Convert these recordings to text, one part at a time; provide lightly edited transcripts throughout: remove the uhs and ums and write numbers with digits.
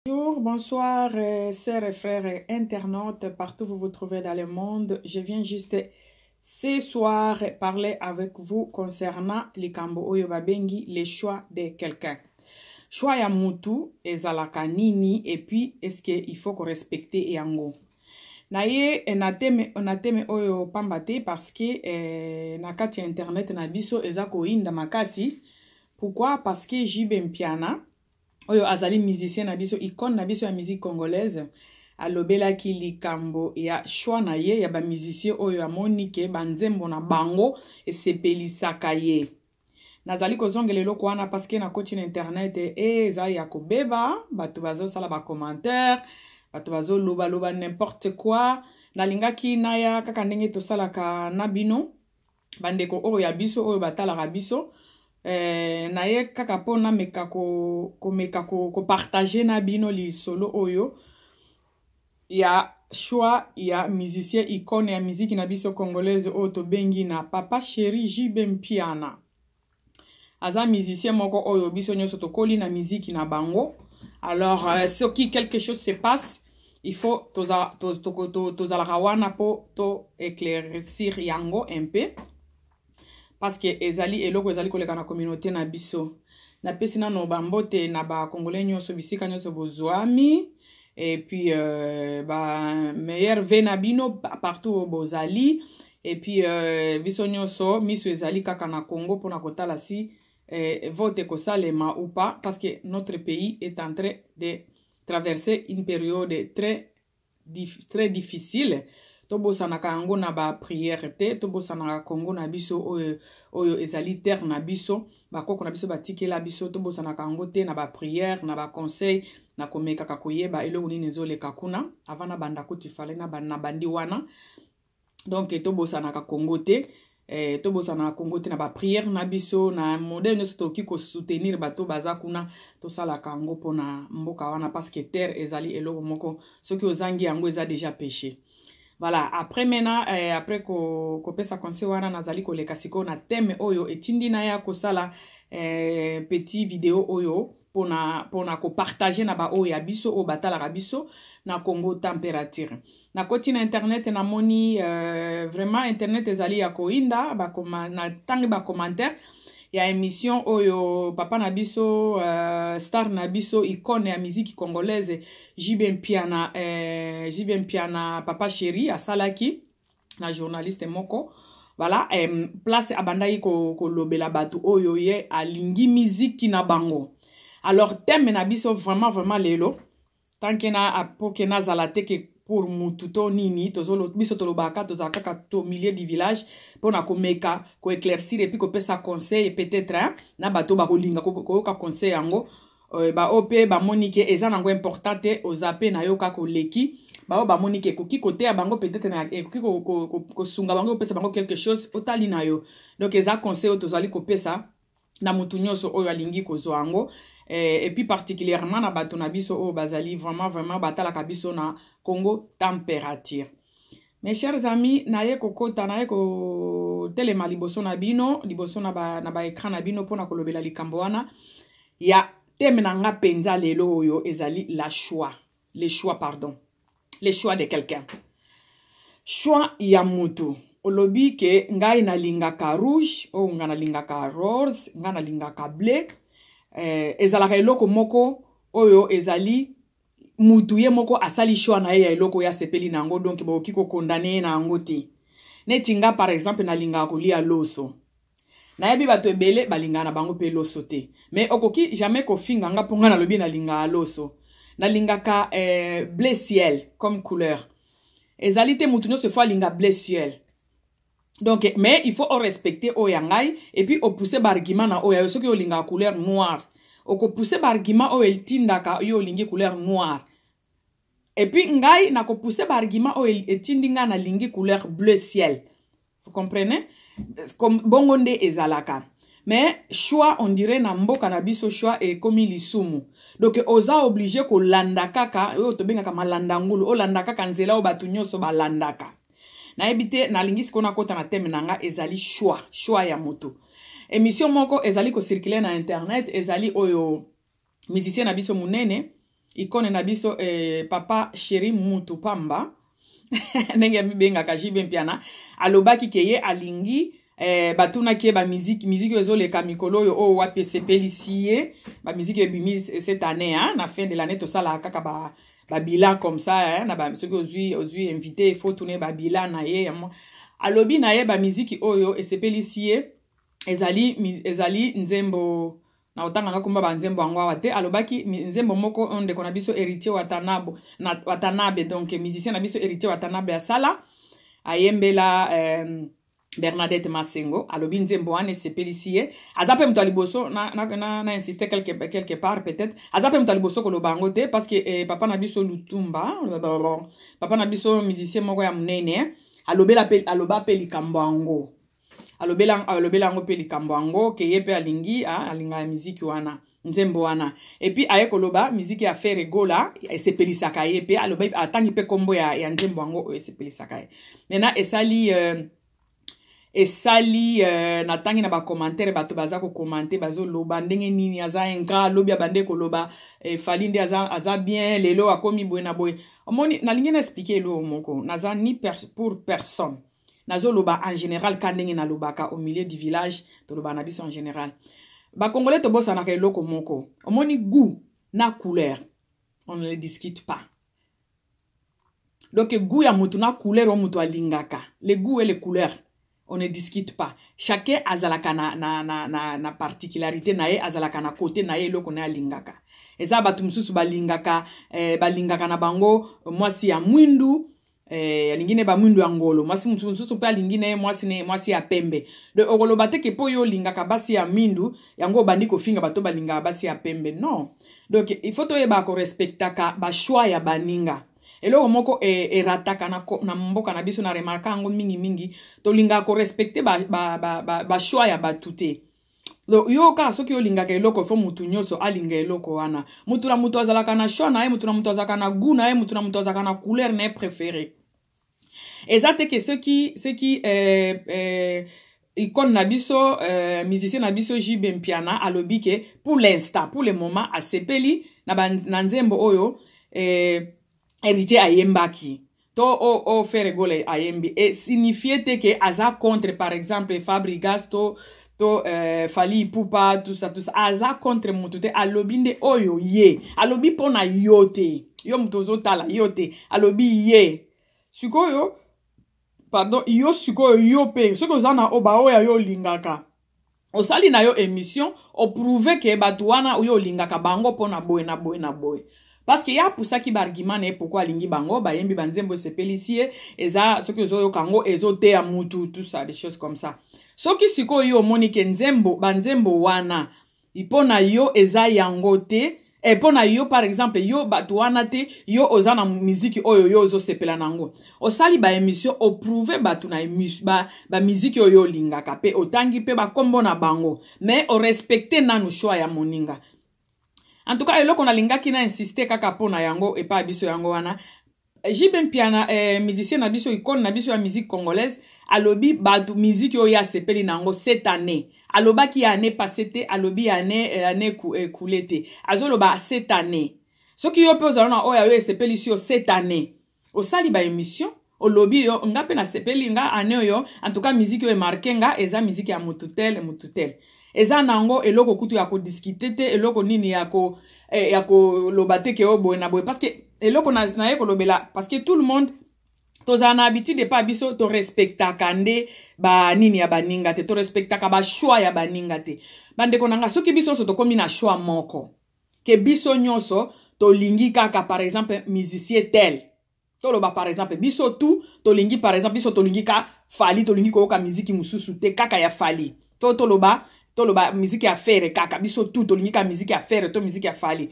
Bonjour, bonsoir, sœurs et frères internautes, partout où vous vous trouvez dans le monde. Je viens juste ce soir parler avec vous concernant likambo oyo babengi les choix de quelqu'un. Choix ya mutu ezalaka nini et puis est-ce qu'il faut qu'on respecte yango. Na ye na teme oyo pambate parce que na kati internet na biso eza ko inda makasi. Pourquoi? Parce que JB Mpiana oyo azali musicien na biso, icône na biso ya musique congolaise, alobelaki likambo ya choix na ye ya ba musicien oyo amoni ke banzembo na bango esepelisaka ye. Nazali kozongela eloko wana parce que na koti na internet eza ya kobeba bato bazosala ba commentaire, bato bazoloba n'importe quoi. Nalingaki naya kaka ndenge tosalaka na bino bandeko oyo ya biso oyo batalaka biso. Na ye kaka pona meka ko partager na bino li solo oyo ya choix ya musicien icône ya musique na biso congolaise oyo to bengi na Papa Chéri JB Mpiana. Aza musicien moko oyo biso nyoso to koli na musique na bango. Alors soki quelque chose se passe, il faut tozala kawana po to éclaircir yango un peu. Parce que ezali eloko ezali koleka na communauté na biso. Na pesi na no bambote na ba congolais nyoso bisika nyoso bozwami. Et puis ba meilleur ve na bino partout bozali. Et puis biso nyoso miso ezali kaka na Congo pona kotala si vote kosalema ou pas. Parce que notre pays est en train de traverser une période très difficile. Tobo sanaka yango na ba prière te, tobo sanaka Congo na biso oyo ezali terre na biso, ba koko na biso batikela biso, tobo sanaka yango te na ba prière, na ba conseil, na komeka kakoyeba eloko nini ezoleka kuna, avant na banda ko tifale na bandi wana. Donc tobo sanaka Congo te, tobo sanaka Congo te na ba prière na biso, na modèle nyonso toki ko soutenir bato baza kuna, to salaka yango pona mboka wana parce que terre ezali eloko moko, soki ozangi yango eza déjà péché. Voilà, après maintenant, après ko pesa conseil wana nazali ko leka siko na thème oyo etindi na ya ko sala petit vidéo oyo pona ko partager na ba oyo ya biso o batala ka biso na Congo température. Na koti na internet na moni vraiment internet ezali ya ko inda na tangi ba commentaire ya émission oyo papa na biso star na biso icône ya musique congolaise JB Mpiana Papa Chéri asalaki na journaliste moko. Voilà, place abandai ko lobela batu oyo ye alingi musique na bango. Alors thème na biso vraiment lelo tant que na apoke na zalate ke pour mututo nini tozolo biso tolobaka tozaka to milieu du village pona ko meka ko éclaircir et puis ko pesa conseil peut-être na bato ba kolinga ko ka conseil yango ba opé ba monique eza nango importante ozape na yoka ko leki ba monique ko ki côté ya bango peut-être na ko sunga bango pesa bango quelque chose otali na yo. Donc eza conseil tozali ko pesa na mutu nyonso oyo alingi ko zoango. Et puis particulièrement na bato na biso o bazali vraiment batala kabiso na Congo température. Mes chers amis, na ye kokota na ye ko telema liboso na bino, liboso na ba écran na bino pona kolobela likambo wana. Ya teme na nga penza lelo oyo ezali les choix de quelqu'un. Choix ya mutu. Olobi ke ngai na lingaka rouge, o nga na lingaka rose, nga na lingaka bleu. Ezalaka eloko moko oyo ezali mutu ye moko asali choix na ye ya eloko ya sepeli nango donc boki ko condamner na yango te. Neti nga par exemple na linga kolia loso. Na yebi bato ebele balinga na bango pe loso te. Mais okoki jamais ko finga nga ponga na lobi na linga loso. Na linga ka bleu ciel comme couleur. Ezali te mutu nyonso fois linga bleu ciel. Donc, mais il faut respecter oyangai et puis au pousser barguiment na oya soki yo linga couleur noire. O ko pousser barguiment o el tindaka yo lingi couleur noire. Et puis ngai na ko pousser barguiment o el tindinga na lingi couleur bleu ciel. Vous comprenez? Comme bongonde ezalaka. Mais choix on dirait na mboka na biso choix et comme lisumu. Donc oza obligé ko landaka ka yo to benga ka malanda ngulu o landaka ka nzela o batu nyoso ba landaka. Na ebite na lingisi kona kota na teme nanga ezali choix ya moto. Émission moko ezali ko circuler na internet ezali oyo musicien na biso munene ikone na biso papa Chéri Mutu Pamba ndenge mibenga kajibe mpiana alobaki keye alingi batuna ke ba musique ezoleka mikolo yo o wapi sepelisie ba musique ebimi cette année na fin de l'année to sala kaka ba bilan comme ça na ba ceux qui invité il faut tourner ba bilan na ye alobi na ye ba musique oyo esepelisie ezali nzembo na otanga na kumba ba nzembo angwa wate alobaki nzembo moko onde kona biso héritier Watanabe donc musicien na biso héritier Watanabe asala ayembela Bernadette Masengo alobi nzembo ane sepelisie azape mtu aliboso na insister quelque part peut-être azape mtu aliboso ko lobango te parce que papa na biso Lutumba papa na biso musicien moko ya munene aloba pe likambo ango alobela ngo pe likambo ango ke yepe alingi alinga musique wana nzembo wana et puis aye koloba musique ya faire gola esepelisaka yepe aloba atangi pe kombo ya nzembo ango esepelisaka ye mena esali natangi na ba commentaire bato baza ko commenter bazo loba ndenge nini aza enga lobi abande ko loba falinde aza bien lelo akomi boena boy omoni nalingi na expliquer lo moko naza ni pour personne nazo loba en général kandenge na lobaka au milieu du village to loba na biso en général ba congolais to bossa na ka eloko moko omoni goût na couleur on ne le discute pas. Donc goût ya mutu na couleur o mutu alingaka les goûts et les couleurs on ne discute pas. Chacun azalaka na particularité na ye azalaka na côté na ye loko na lingaka. Eza batu mususu balingaka na bango mwasi ya mwindu lingine ba mwindu angolo mwasi mususu pe lingine mwasi ya pembe. De okoloba te ke po yo lingaka basi ya mindu yango bandi ko finga bato balinga basi ya pembe non. Donc il faut to yeba ko respectaka ba choix ya baninga. Elo moko rataka na mboka na biso na remarka ngo mingi to linga ko respecter ba choix ya batute. Yo ka soki yo linga ka eloko fo mutu nyoso alinga eloko wana. Mutu na mutu azalaka na choix na ye, mutu na mutu azalaka na goût na ye, mutu na mutu azalaka na couleur na ye préféré. Ezate ke ceux qui icône na biso musicien na biso JB Mpiana alobi ke pour l'instant pour le moment asepeli na nzembo oyo héritier ayembaki to faire gole ayembi et signifier que aza contre par exemple Fabregas to Fally Ipupa tout ça aza contre mutute alobinde oyo ye alobi pona yote yo mutozo tala yote alobi ye sikoyo pardon yo sikoyo yo pe siko zana oba oya yo lingaka osali na yo émission o prouver que batuana yo lingaka bango pona boy na boy. Parce qu'il y a pour ça qui argument ne pourquoi lingi bango ba yembi banzembo sepelisie eza soki ozo kango ezote ya mutu tout ça des choses comme ça. Soki siko yo monike nzembo banzembo wana ipona yo eza yango te pona yo par exemple yo batu wana te yo ozana musique oyo yo ozo sepela nango. Osali ba émission o prouver batu na émission ba musique oyo lingaka pe otangi pe ba kombo na bango mais o respecter nanu choix ya moninga. En tout cas, eloko na lingaki na insister kaka pona yango et pas biso yango wana. JB Mpiana musicien na biso icône na biso ya musique congolaise alobi batu musique yo ya sepeli nango cette année. Alobaki année passée te alobi année coulée te. Azoloba cette année. Soki yo pe ozalona oya yo sepeli yo cette année. Osali ba émission o lobby yo nga pe na sepeli nga année yo en tout cas musique yo e marqué nga eza musique ya mututel. Eza nango eloko kutu ya ko discuter te eloko nini ya ko lobate ke obo na boy parce que eloko na ye ko lobela parce que tout le monde tozana habitude de pas biso to respecta kande ba nini ya baninga te to respecta ka ba choix ya baninga te bande ko nanga soki biso so to komi na choix moko ke biso nyonso to lingi kaka par exemple musicien tel to loba par exemple biso tout to lingi par exemple biso to lingi ka Fally to lingi ko ka musique mususu te kaka ya Fally to loba musique à faire kaka biso tout tolingika musique à faire to musique à Fally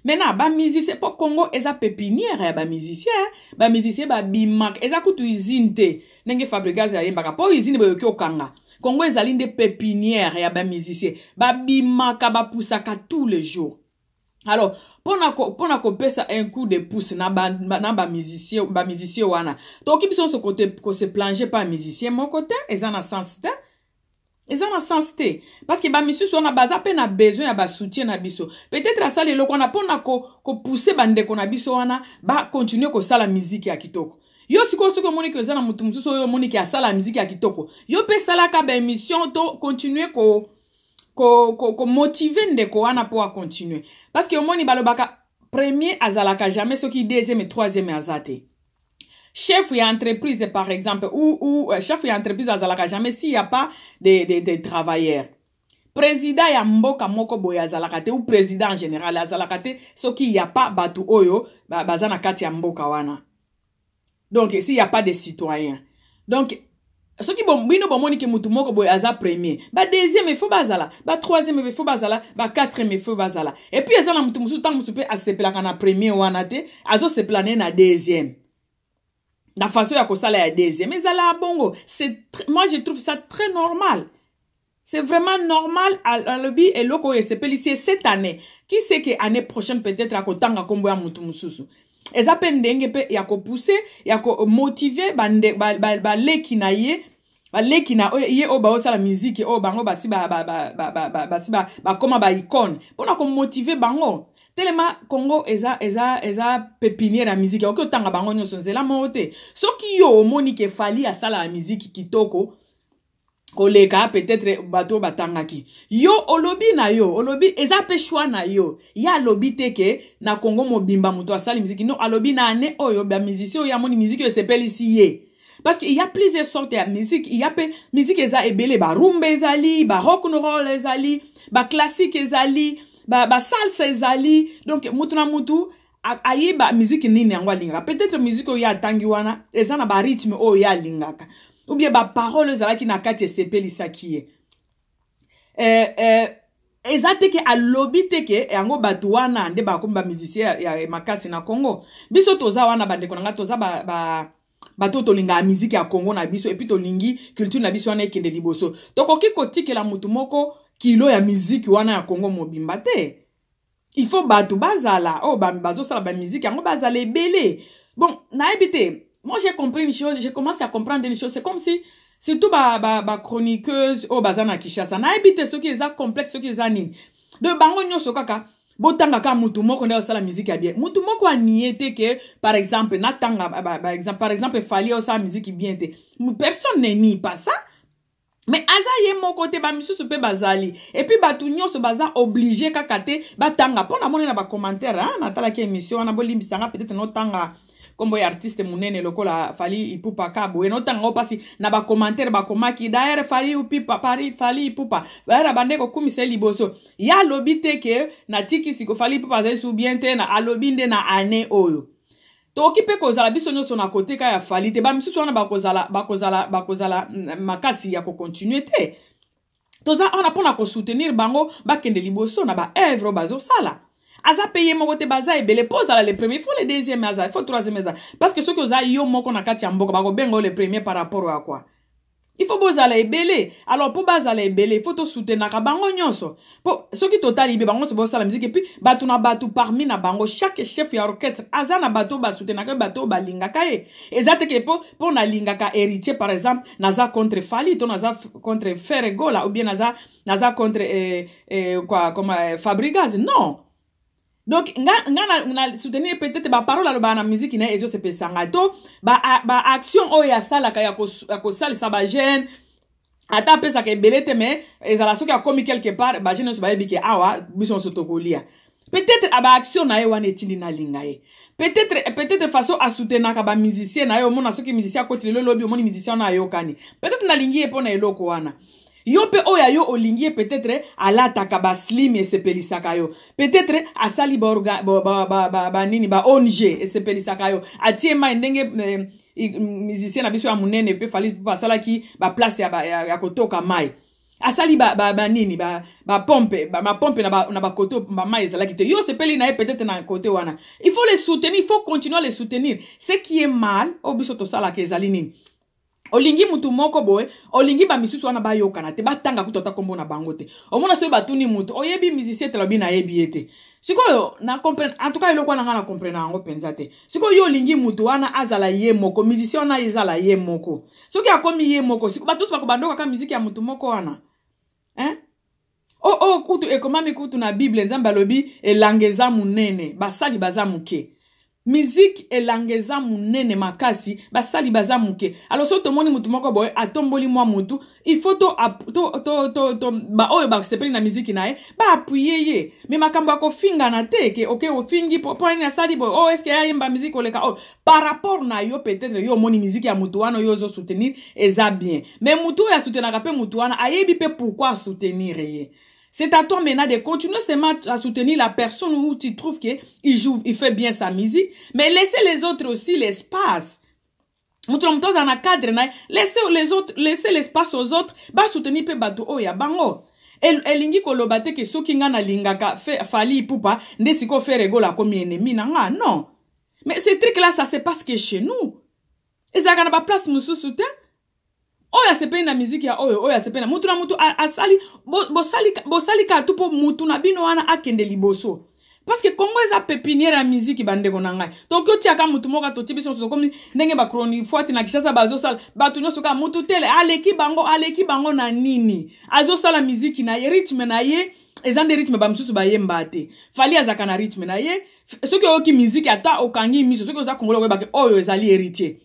maintenant ba musicien po Congo eza pépinière ya ba musicien ba bimak eza kutu usine te nenge Fabregas ya yembaka po usine ba yoki okanga Congo ezali nde pépinière ya ba musicien ba bimaka ba pusaka tous les jours. Alors pona ko pesa un coup de pouce na ba musicien wana to ki biso so côté ko se planger pas musicien mon côté eza na sens te Eza na sens te. Parce que ba misusu wana baza pe na besoin ya ba soutien na biso. Peut-être asala eloko wana pona ko pousser bandeko na biso wana ba continuer ko sala musique ya kitoko. Yo siko soko moni ke zana mutu mususu yo moni ke asala musique ya kitoko. Yo pe sala ka ba émission to continuer ko motiver ndeko wana po a continuer. Parce que yo moni balobaka premier azalaka jamais soki deuxième et troisième azate. Chef et entreprise par exemple ou chef et entreprise azalaka jamais s'il y a pas de travailleurs. Président ya mboka moko boy azalaka te ou président en général azalaka te soki y a pas batu oyo bazana kati ya mboka wana. Donc s'il y a pas de citoyens. Donc soki bino bomoni ke mutu moko boy aza premier, ba deuxième il faut bazala, ba troisième il faut bazala, ba quatrième il faut bazala. Et puis azana mutu musu tant musu pe asepela kana premier wana te, azo se planer na deuxième. La façon ya kosala ya deuxième, mais zala bongo, moi je trouve ça très normal. C'est vraiment normal à l'obi et loko et sepeli cette année. Qui sait que année prochaine peut-être à kotanga kombo ya mutu mususu. Eza pe ndenge pe ya ko pousser, ya ko motiver ba leki na ye, ba leki na ye o ba osala musique o bango basi ba koma ba icône. Pona ko motiver bango. Tellement Congo eza pépinière la musique. Ok tanga bango nyoso nzela mote. Soki yo moni ke fali asala la musique kitoko. Koleka peut-être bato batangaki. Yo olobi na yo, olobi eza pe choix na yo. Ya lobi teke na Congo mobimba muto asali musique. Non alobi na ane oyo ba musicien ya moni musique se s'appelle ici ye. Parce qu'il y a plusieurs sortes de musique. Il y a musique eza ebele ba rumba ezali, ba rock and roll ezali, ba classique ezali, ba salsa ezali. Donc mutu na mutu aye ba musique nini yango linga. Peut-être musique o ya tangi wana eza na ba rythme o ya lingaka. Ou bien ba parole zala ki na kati sepeli sakiye. Ezate ke alobi teke yango batu wana ande ba komba musicien ya makasi na Congo. Biso toza wana bandeko nanga toza bato tolinga musique ya Congo na biso et puis tolingi culture na biso wana ekende liboso. Tokoki kotikela mutu moko kilo ya musique wana ya Congo mobimba te. Il faut batu bazala oh bazo sala ba musique yango bazala ebele. Bon, na ebite. Moi, j'ai compris une chose, j'ai commencé à comprendre une chose. C'est comme si, surtout, chroniqueuse, oh, bazana Kishasa, na ebite, ce qui est complexe, ce qui est nini. De bango nyo sokaka, botanga ka mutu moko nda osala musique ya bien. Mutu moko a niete que, par exemple, natanga, par exemple, fali osala musique bien te. Personne ne nie pas ça. Mais aza ye moko te ba misusu pe bazali. Et puis batu nyonso baza obligé kakate batanga. Pona moni na ba commentaire, hein, natala ki émission na bolimbisanga peut-être no tanga. Comme les artistes munene lokola fali ipupa kabo eno tanga pasi na ba commentaire ba komaki d'ailleurs fali upipa pari fali ipupa bara bandeko kumise liboso ya lobite ke na tiki siko fali ipupa za su bien te na alobinde na ane oyo to kipe kozala biso nyoso na kote ka ya fali te ba misusu wana bakozala makasi ya ko continuer te toza ona pona ko soutenir bango ba kende liboso na ba œuvre bazo sala. Aza paye moko te baza ebele pose à le premier, il faut le deuxième aza, il faut le troisième aza. Parce que ceux qui ont yo moko na kati ya mboka bako bengo le premier par rapport à quoi. Il faut bozala ebele. Alors pour bazala ebele, il faut to soutenir ka bango nyonso. Pour ceux qui total ibe bango se bossa la musique et puis batu na batu parmi na bango chaque chef ya orchestre aza na batu ba soutenir ka batu ba lingaka e. Ezate ke pour na lingaka héritier par exemple, naza contre Fali, to naza contre Ferregola ou bien naza contre quoi comme Fabregas. Non. Donc, nga soutenir peut-être ba parole à la musique na ezo se pesanga to ba action o ya sala ka ya ko sala sa ba jeune ata pesa ke belete mais ezala soki akomi quelque part ba jeune so ba ebike awa biso sotokolia peut-être aba action na ye wana etindi na linga ye peut-être façon à soutenir ka ba musicien na yo mona soki musicien ko tile lobi moni musicien na yo kani peut-être na lingi e pona eloko wana. Yo pe oya yo olingie peut-être ala takaba slim et sepelisaka yo. Peut-être asali ba nini ba ONG et sepelisaka yo. Atie ma ndenge musicien na biso ya munene pe fali pa sala ki ba place ya kotoka mai. Asali ba nini ba pompe ma pompe na ba koto ba mai ezala kite. Yo sepeli na peut-être na côté wana. Il faut les soutenir, il faut continuer à les soutenir. Ce qui est mal, obiso to sala ke ezali nini. Olingi mutu moko boy, olingi ba misusu wana ba yokana te batanga kutota kombo na bango te. Omona so batuni mutu, oyebi musicien te lobi na yebi ete. Siko na comprendre, en tout cas eloko na ngana comprendre ngo penza te. Siko yo olingi mutu wana azala ye moko, musicien na azala ye moko. Soki akomi ye moko, siko batu so bakobandoka ka musique ya mutu moko wana. hein? Oh kutu ekomami kutu na Bible nzambe alobi elangeza munene basali baza muke. Musique elangeza munene makasi basali baza muke. Alors so to moni mutu moko boy atomboli mwa mutu, il faut to ba oyo ba sepeli na musique na ye ba appuyer ye. Mais makambo ko finga na teke okay ofingi po na sali boy oh est-ce que ya yemba musique oleka oh par rapport na yo peut-être yo moni musique ya mutu wana yo zo soutenir eza bien. Mais mutu ya soutenir pe mutu wana ayebi pe pourquoi soutenir ye. C'est à toi maintenant de continuer seulement à soutenir la personne où tu trouves qu'il joue, il fait bien sa musique. Mais laissez les autres aussi l'espace. Laissez l'espace aux autres. Ba soutenir pe bato oya bango. Elingi kolobate ke soki nga na lingaka fali ipupa ndesiko fe regola comme ennemi na nga. Non. Mais ce truc là ça se passe que chez nous. Ezaka na ba place mususu te. Oya sepe na musique ya oya sepe na mutu na mutu asali bo sali ka tupo mutu na bino wana akende liboso parce que Congo eza pépinière ya musique bandeko na ngai tokyo tiaka mutu moka to tibiso to comme ndenge ba chronique fuati na Kishasa bazo sala batu nyoso ka mutu tele aleki bango na nini azo sala musique na ye rythme na ye ezande rythme ba msusu ba yemba te fali azaka na rythme na ye soki oki musique ata okangi miso soki oza kongolo ba ke oyo ezali héritier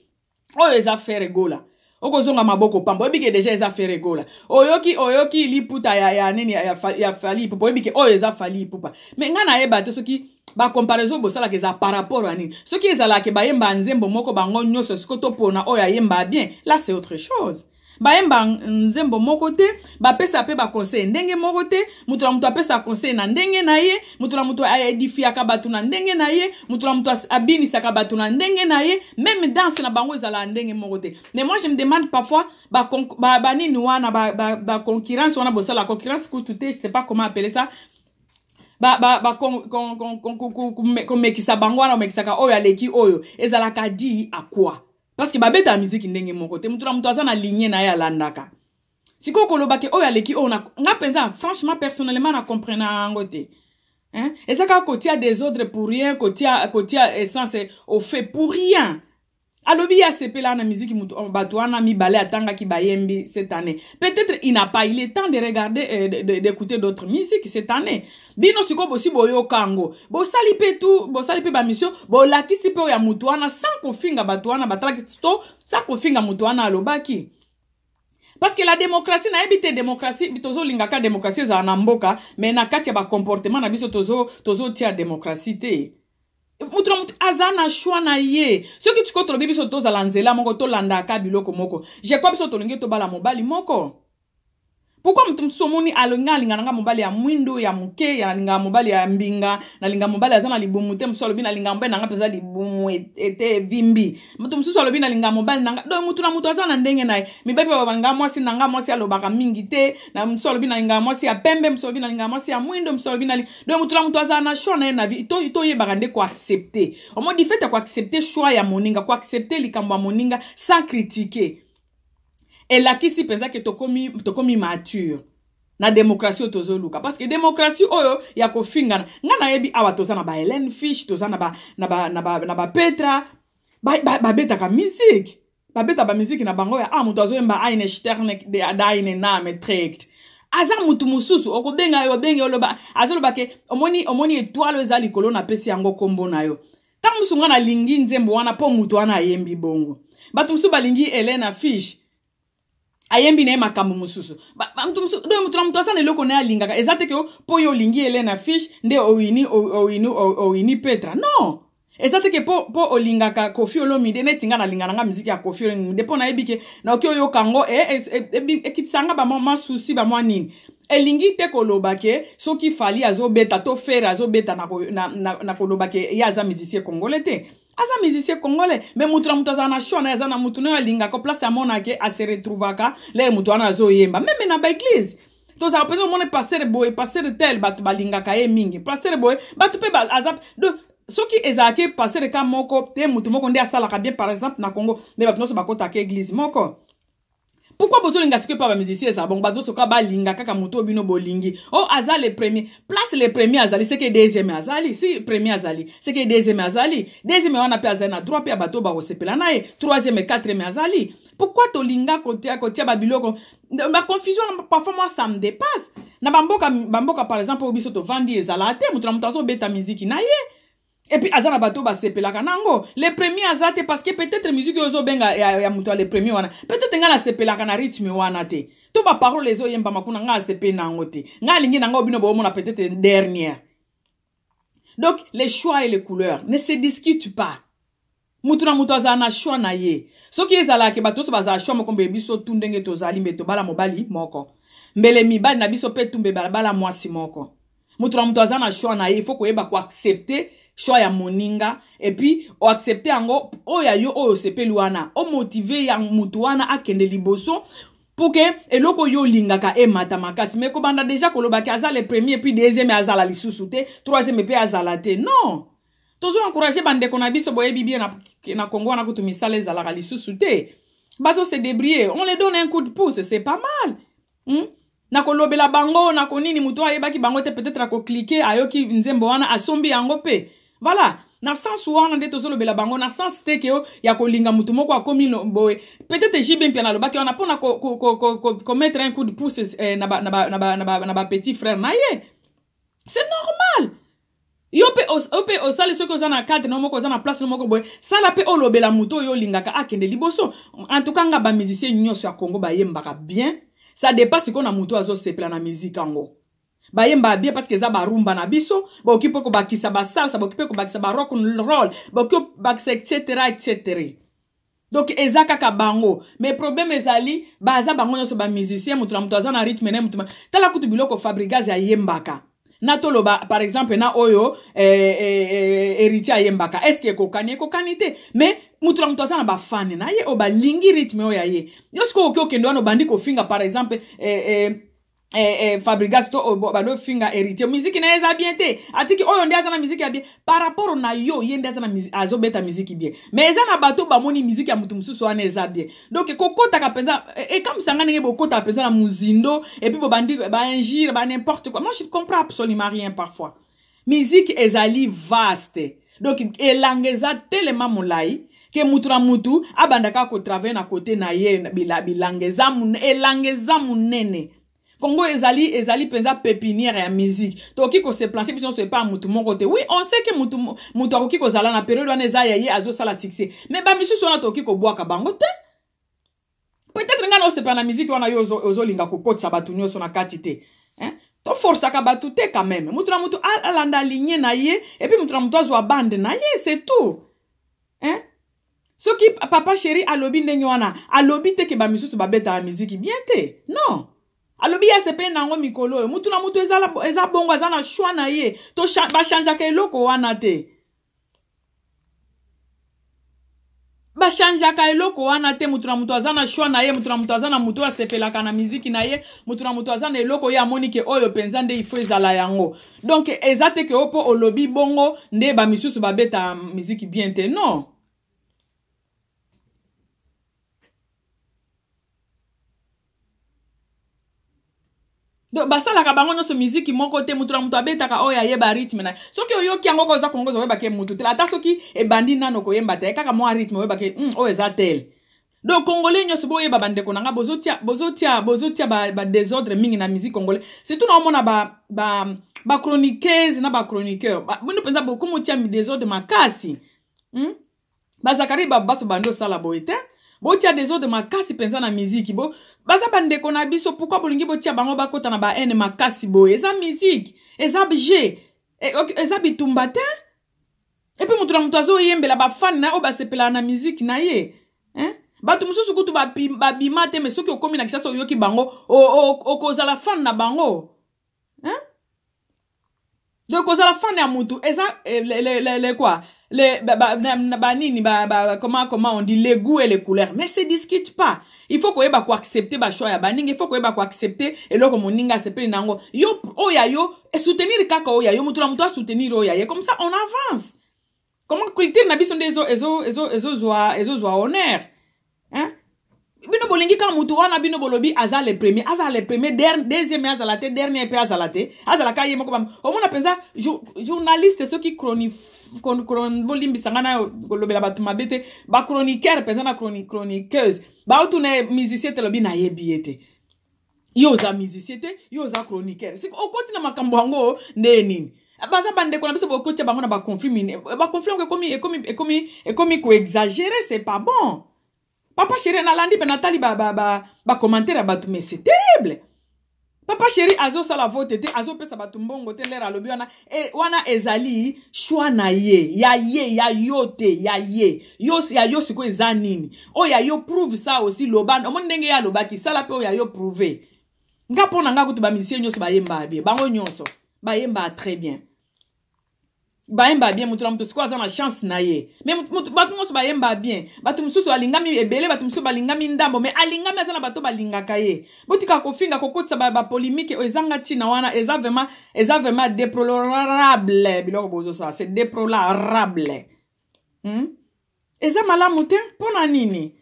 oyo eza faire gola okozonga maboko pamba oyebike deja eza fere gola oyoki liputa ya nini ya fali ipupa oyebike oyo eza fali ipupa mais nga nayeba te soki ba comparaison bosalaka eza par rapport à nini soki ezalaka bayemba nzembo moko bango nyonso siko topona oyo ayemba bien là c'est autre chose bayemba nzembo moko te bapesa pe ba conseil ndenge moko te mutu na mutu apesa conseil na ndenge na ye mutu na mutu aedifiaka batu na ndenge na ye mutu na mutu abinisaka batu na ndenge na ye même danse na bango ezala ndenge moko te. Mais moi je me demande parfois ba nini wana ba concurrence wana bosala concurrence kutu te, je sais pas comment appeler ça komekisa bango wana omekisaka oyo aleki oyo ezalaka di à quoi. Parce que babeta la musique ndenge moko te mutu na mutu aza na ligne na ya landaka siko kolobake oyo aleki oyo nga penza franchement personnellement na comprena ngo te hein ezaka kotia des ordres pour rien kotia essence au fait pour rien alobi ya sepela na musique mutu bato wana mibale atanga ki bayembi cette année peut-être il est temps de regarder d'écouter d'autres musiques cette année bino siko bosi boyo kango bo sali pe ba mission bo lakisi pe ya mutu wana sans kofinga bato wana batalaki sto sans kofinga mutu wana alobaki parce que la démocratie na ebite démocratie bitozo lingaka démocratie za na mboka mais na kati ya ba comportement na biso tozo tia démocratie te mutu azana choix na ye soki tukotolo biso toza lanzela moko to landaka biloko moko je crois biso tolingi to bala mobali moko. Pourquoi mutu somoni alonga lingana mobali ya mwindo ya muke ya linga mobali ya mbinga na linga mobali azana libumu te musolo bina linga mobali nanga peza libumu ete vimbi mutu musolo bina linga mobali nanga do mutu na mutu azana ndenge naye mibepe babanga mwasi nanga mwasi alobaka mingi te na musolo bina linga mwasi ya pembe musolo bina linga mwasi ya mwindo musolo bina do mutu na mutu azana choix na ye na vie to yebaka nde ko accepter au moins du fait ko accepter choix ya moninga ko accepter likambo ya moninga sans critiquer. Et là qui si pensa que tokomi mature na démocratie otozoluka parce que démocratie oyo ya kofinga nga na yebi awa tozana ba Hélène Fish tozana ba Petra ba beta ka musique ba beta ba musique na bango ya mutu azoyemba Eine Sterne de Adaine Name Trekt aza mutu mususu okobenga yo benga oloba azoloba ke omoni étoile eza likolo na pesi yango kombo na yo ta musunga na lingi nzembo wana po mutu wana ayembi bongo batu musu balingi Hélène Fish ayembi na makambo mususu mutu asana eloko na alingaka ezate ke po yo lingi Hélène Fish nde owini Petra non ezate ke po olingaka Koffi Olomide netinga na lingana nga musique ya Koffi Olomide po na ebike na okyo yo kango ekitsanga ba mama susi ba mwa nini elingi te koloba ke soki fali azobeta to faire azobeta na koloba ke ya za musicien congolais te aza musicien congolais mais mutu na mutu azana shona azana mutu na linga ko place amona ke a se retrouvaka le mutu ana zoyemba même na ba église to za penso mona pasteur tel batu balinga ka ye mingi pasteur boy batu pe azap de soki ezake pasteur ka moko te mutu moko ndi asala ka bien par exemple na Congo mais batu no se bakota ka église moko. Pourquoi bozo linga sike pa ba musicien za bon bato soka ba linga kaka muto bino bolingi oh azali le premier place le premier azali c'est que deuxième azali si premier azali c'est que deuxième azali deuxième wana pe azali na droit pe bato ba osepela nae troisième et quatrième azali Pourquoi tolinga kotia babiloko? Ma confusion, parfois moi, ça me dépasse. Na bamboka par exemple, obiso to vandi ezalate, mutu na mutu azo beta musique na ye. Et puis azana bato ba sepelaka nango. Les premiers azate parce que peut-être musique ozo benga ya mutu les premiers wana. Peut-être nga na sepelaka na rythme wana te. To ba parole les o yemba makuna nga sepe nango te. Nga lingi nango bino bo mona peut-être dernière. Donc les choix et les couleurs ne se discutent pas. Mutu na mutu azana choix na ye. Soki ezala ke bato so baza choix moko biso tundenge tozali mbeto bala mobali moko. Mbele mibali na biso pe tumbe bala mwasi moko. Mutu na mutu azana choix na ye, il faut ko yeba ko accepter choix ya moninga et puis o accepter ango oya yo oyo sepeli wana o motiver ya mutu wana akende liboso pour que eloko yo lingaka e mata makasi mais ko banda déjà koloba ki azala le premier puis deuxième azala lisusu te troisième puis azala te non tozo encourager bande ko na biso boye bibi na Congo na kutu misala ezala lisusu te bazo se débrouiller on les donne un coup de pouce c'est pas mal na kolobela bango na konini mutu ayebaki bango te peut-être ako cliquer ayoki nzembo wana asombi yango pe. Voilà, na sens wana nde tozolo bela bango na sens te ke yo ya kolinga mutu moko akomi boye. Peut-être jibe mpia na lobaki wana pona ko mettre un coup de pouce na ba petit frère na ye. C'est normal. Yo pe osale soki oza na cadre no moko oza na place no moko boye. Sala pe olobela mutu yo lingaka akende liboso. En tout cas nga ba musicien nyonso ya Congo ba yembaka bien. Ça dépasse qu'on a mutu azo sepela na musique ango. Ba yemba bien parce que za ba rumba na biso, ba okipe ko bakisa ba salsa, ba okipe ko bakisa ba rock and roll, ba okipe bakisa etc. Donc ezaka ka bango, mais problème ezali ba za bango nyonso ba musicien mutu na mutu aza na rythme na mutu. Tala kutu biloko Fabregas ya yembaka. Na toloba par exemple na oyo héritier yembaka. Est-ce que kokani te? Mais mutu na mutu aza na ba fan na ye o ba lingi rythme o ya ye. Yosko okendo no bandi ko finga par exemple Fabregas to bado finga héritier musique na eza bien te atiki oyo ndi aza na musique ya bien par rapport na yo yende aza na azo beta musique bien mais eza na bato ba moni musique ya mutu mususu wana eza bien donc kokota ka penza et comme ça ngane bokota penza na muzindo et puis bo bandi ba ingire ba n'importe quoi moi je comprends absolument rien parfois musique ezali vaste donc elangeza tellement molai ke mutu na mutu abandaka ko travailler na côté na ye bilangeza elangeza munene Congo ezali penza pépinière ya musique. Toki ko se plancher biso se pas mutu mon côté. Oui, on sait que mutu akoki ko zala na période wana eza ya ye azo sala succès. Mais ba misu sona toki ko boaka bango te. Peut-être ngana o se pa na musique wana yo ozo linga ko kotsa batu nyoso na kati te. Hein? To force ka batu te quand même. Mutu na mutu alanda ligne na ye et puis mutu na mutu azwa bande na ye, c'est tout. Hein? Ce qui papa chéri alobi ndenge wana, alobi te ke ba misu ba beta musique bien te. Non. Alobi ya sepe nango mikolo mutu na mutu eza bongo eza na choix na ye to ba chanjaka eloko wana te ba chanjaka eloko wana te mutu na mutu aza na choix na ye mutu na mutu aza na mutu asepelaka na musique na ye mutu na mutu aza na eloko ya monike oyo penza nde ifo ezala yango donc eza te ke opo olobi bongo nde ba misusu ba beta musique bien te non. Donc basala ka bango nyonso musique moko te mutu na mutu abetaka oya yeba rythme na soki oyoki yango ko za Congo zo yeba ke mutu te ata soki ebandi nano ko yemba te kaka mo rythme yeba ke o eza tel. Donc congolais nyonso bo yeba bande ko nanga bozotia ba désordre mingi na musique congolais surtout na mona ba chroniqueuse na ba chroniqueur bino penza beaucoup mo tia mi désordre makasi ba zakari ba baso bando sala boite bo tia des autres de makasi penza na musique bo baza bande ko na biso pourquoi bolingi bo tia bango bakota na ba ene makasi bo eza musique eza bje eza bitumba te et puis mutu na mutu azo yembela ba fan na o ba sepela na musique na ye hein batu mususu kutu ba bima te mais soki okomi na kisasa oyoki bango o kozala fan na bango hein donc kozala fan ya mutu eza le quoi comment on dit les goûts et les couleurs mais se discute pas il faut qu'on ko accepter ba choix ya baninga il faut qu'on ko accepter eloko moninga sepeli nango yo oya yo et soutenir kaka oya yo mutu na mutu soutenir oya ye comme ça on avance comment culture na biso ndezo ezo honneur hein bino bolingi ka mutu wana bino bolobi aza le premier deuxième azalate dernier pe azalate azalaka ye moko bam omona penza journaliste ceux qui bolimbisa ngana kolobela batu mabete ba chroniqueur penza na chroniqueuse ba otune musicien te lobi na yebiete yo za musicien te yo za chroniqueur c'est okoti na makambo yango neni baza bande ko na biso bokoti bango na ba conflit ekomi ko exagérer c'est pas bon. Papa chéri nalandi benatali ba commentaire batu mais c'est terrible. Papa chéri azo sala vote te azo pesa batu mbongo te lera lobi wana ezali choix na ye ya yote ya yo siko eza nini o ya yo prouve ça aussi loban omoni ndenge ya lobaki sala pe o ya yo prouver nga pona nga kutu ba misien nyonso ba yemba bien bango nyonso ba yemba très bien. Baemba bien mutu mutu siko aza na chance na ye mais mutu batu musu baemba bien batu mususu alingami ebele batu mususu balingami ndambo mais alingami aza na bato balingaka ye botika kofinga kokotisa ba polémique ezanga tina wana eza vraiment déplorable biloko bozo ça c'est déplorable eza malamu te pona nini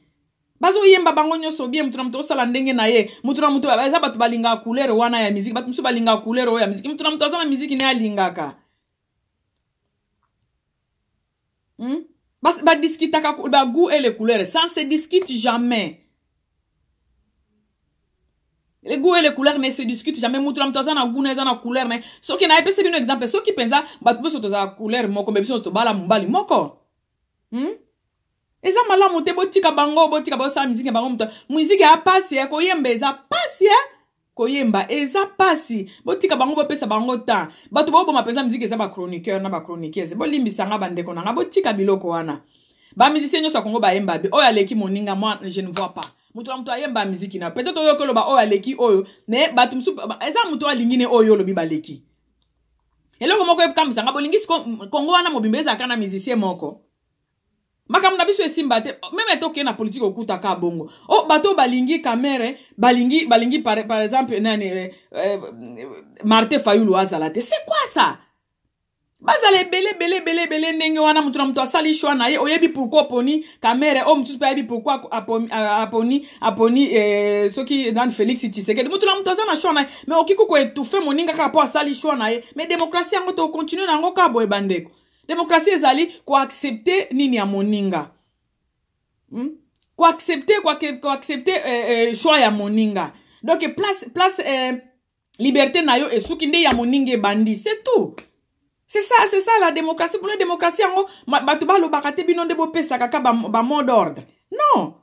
bazo yemba bango nyonso bien mutu na mutu osala ndenge na ye mutu na mutu eza bato balingaka couleur wana ya musique batu mususu balingaka couleur ya musique mutu na mutu aza na musique ne alingaka Ba discutaka ba goût et les couleurs. Ça se discute jamais. Les goûts et les couleurs ne se discutent jamais. Moutra mtoza na goût na couleur ne. So qui na epese bino exemple. So qui pensa ba tubo soto za couleur moko mais biso to bala mbali moko. Eza mala mote botika bango botika ba sa musique bango mto. Musique a passi ko yembe eza passi koyemba eza pasi botika bango bopesa bango temps bato bo boma penza musique eza ba chroniqueur na ba chroniqueuse bo limbisanga bandeko na botika biloko wana ba musicien nyoso Kongo ba yemba be oyo aleki moninga moi je ne vois pas mutu ayemba musique na peut-être oyo ko loba oyo aleki oyo ne bato musu eza mutu alingine oyo lobi baleki eloko moko ekambisanga bolingisi Kongo wana mobimbeza kana musicien moko Makam na biso esimba te même toke na politique okuta ka bongo bato balingi kamere balingi par exemple nani Martin Fayulu azalate c'est quoi ça bazale belé ndenge wana mutu na mutu asali choix na ye oyebi pourquoi poni kamere mutu pa yebi pourquoi aponi soki dan Félix Tshisekedi mutu na mutu azana choix na ye mais okiko ko étouffer moninga ka po asali choix na ye mais démocratie yango to continue nango ka boye bandeko. Démocratie ezali ko accepter nini ya moninga. Ko accepter choix ya moninga. Donc place liberté na yo esuki nde ya moninga bandi, c'est tout. C'est ça la démocratie. Pour la démocratie yango batu ba lo bakate bino nde bo pesa kaka ba mot d'ordre. Non.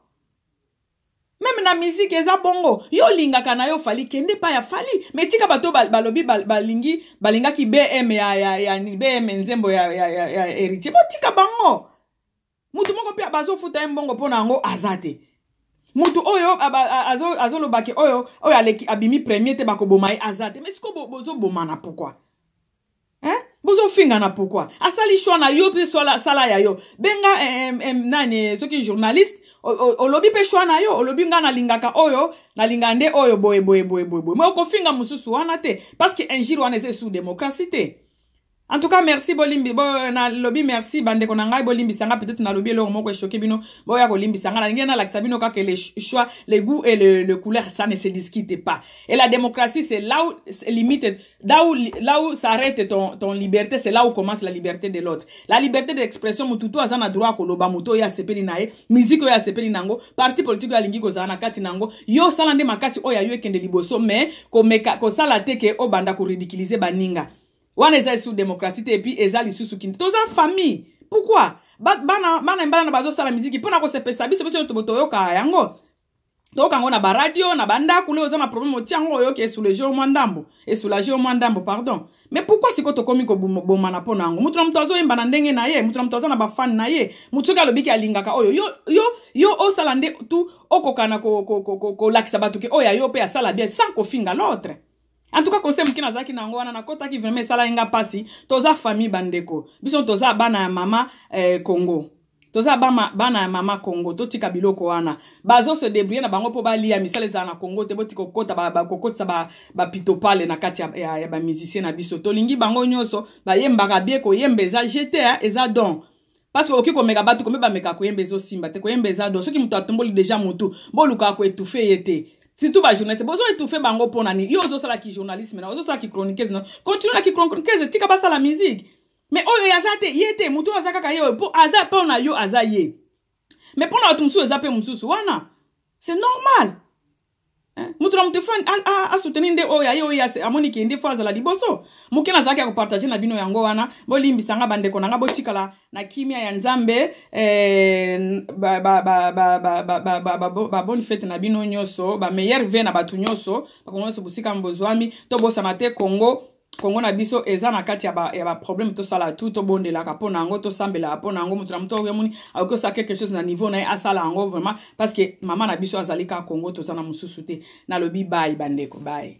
Même na musique eza bongo yo lingaka na yo fali kende pa ya fali mais tika bato balobi balinga ki BM ya BM nzembo ya héritier botika bango mutu moko pia bazo futa mbongo pona yango azate mutu oyo azolo baki oyo aleki abimi premier te bakoboma azate mais siko bozo bomana pourquoi bozo finga na pourquoi asali choix na yo pe sala ya yo benga nani soki journaliste olobi pe choix na yo olobi nga na lingaka oyo na lingande oyo boy mais okofinga mususu wana te parce que un jour wana c'est sous démocratie te. En tout cas, merci bolimbi na lobby merci bande ko ngai bolimbi sanga peut-être na lobby le moko choqué bino boya ko limbi sanga na ngena la sabino ka que les choix les goûts et le couleur ça ne se discute pas. Et la démocratie c'est là où limite là où s'arrête ton liberté, c'est là où commence la liberté de l'autre. La liberté d'expression mututu azana droit ko loba muto ya sepeli nae musique ya sepeli nango parti politique ya lingi ko zana kati nango yo salande makasi oya yo ekende liboso mais ko sala te ke obanda ko ridiculiser baninga. Wana eza sous démocratie et puis eza lisusu kini toza famille pourquoi bana na bazo sala musique pona ko sepesa biso to yoka yango to kango na ba radio na banda kule oza na problème otiango yo ke sous le jeu mwandambo et sous la jeu mwandambo pardon mais pourquoi siko to komi ko bomana pona ngo mutu na mutu azo yemba na ndenge na ye mutu na mutu aza na ba fan na ye mutu ka lobiki alingaka oyo yo o sala nde tu okokana ko lakisa batuke oya yo pe asala bien sans ko finga l'autre. En tout cas, conseil mkina zaki na ngwana na kota ki vraiment sala inga pasi toza famille bandeko biso toza bana ya mama Congo toza bana ya mama Congo totika biloko wana bazo se débrouiller na bango po balia misale za na Congo te botiko kota ba kokotsa ba pitopale na kati ya ba musicien na biso tolingi bango nyoso ba yembaka bien ko yembeza GTA eza don parce que oki ko mega batu ko meba meka ko yembezo simba te ko yembeza do soki mutu atomboli déjà mutu boluka ko étouffer yete surtout ba journaliste bozo étouffer bango ponani yo zo sala ki journalisme na ozo sala ki chroniqueuse na continue la ki chroniqueuse tika basa la musique mais oyo yazate yete mutu azaka ka yo po aza pa na yo aza ye mais pona watu musu ezape mususu wana c'est normal mutu na mutu fan a soutenir nde oyo ayo ya amoni ke nde fois la liboso mukena zaki ko partager na bino yango wana bolimbisanga bandeko nanga botikala na kimia ya nzambe ba bonne fête na bino nyoso ba meilleur vœux na batu nyoso ba kongoso busika mbozwami to bosana te Congo na biso eza na kati ya ba problème to sala tout to bondela ka pona ngo to sambela pona ngo mutu na mutu yemuni ako sa quelque chose na niveau na asala ngo vraiment parce que maman na biso azalika Congo to sana mususu te na lobi bye bandeko bye.